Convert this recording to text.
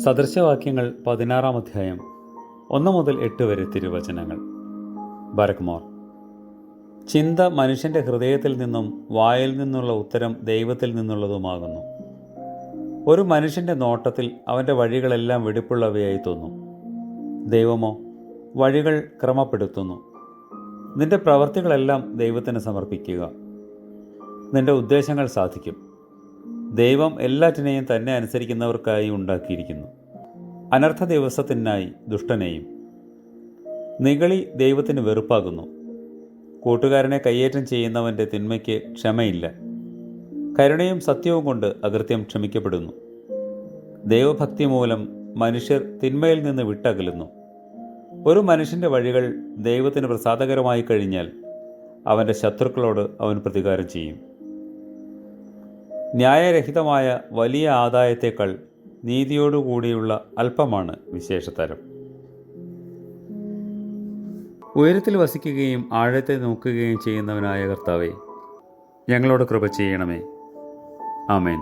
സദൃശവാക്യങ്ങൾ 16 അധ്യായം 1 മുതൽ 8 വരെ തിരുവചനങ്ങൾ. ബരക്മോർ. ചിന്ത മനുഷ്യൻ്റെ ഹൃദയത്തിൽ നിന്നും വായിൽ നിന്നുള്ള ഉത്തരം ദൈവത്തിൽ നിന്നുള്ളതുമാകുന്നു. ഒരു മനുഷ്യൻ്റെ നോട്ടത്തിൽ അവൻ്റെ വഴികളെല്ലാം വെടിപ്പുള്ളവയായി തോന്നും. ദൈവമോ വഴികൾ ക്രമപ്പെടുത്തുന്നു. നിന്റെ പ്രവൃത്തികളെല്ലാം ദൈവത്തിന് സമർപ്പിക്കുക. നിന്റെ ഉദ്ദേശങ്ങൾ സാധിക്കും. ദൈവം എല്ലാറ്റിനെയും തന്നെ അനുസരിക്കുന്നവർക്കായി ഉണ്ടാക്കിയിരിക്കുന്നു, അനർത്ഥ ദിവസത്തിനായി ദുഷ്ടനെയും. നിഗളി ദൈവത്തിന് വെറുപ്പാകുന്നു. കൂട്ടുകാരനെ കയ്യേറ്റം ചെയ്യുന്നവൻ്റെ തിന്മയ്ക്ക് ക്ഷമയില്ല. കരുണയും സത്യവും കൊണ്ട് അകൃത്യം ക്ഷമിക്കപ്പെടുന്നു. ദൈവഭക്തി മൂലം മനുഷ്യർ തിന്മയിൽ നിന്ന് വിട്ടകലുന്നു. ഒരു മനുഷ്യൻ്റെ വഴികൾ ദൈവത്തിന് പ്രസാദകരമായി കഴിഞ്ഞാൽ അവൻ്റെ ശത്രുക്കളോട് അവൻ പ്രതികാരം ചെയ്യും. ന്യായരഹിതമായ വലിയ ആദായത്തേക്കാൾ നീതിയോടുകൂടിയുള്ള അല്പമാണ് വിശേഷതരം. ഉയരത്തിൽ വസിക്കുകയും ആഴത്തെ നോക്കുകയും ചെയ്യുന്നവനായ കർത്താവേ, ഞങ്ങളോട് കൃപ ചെയ്യണമേ. ആമേൻ.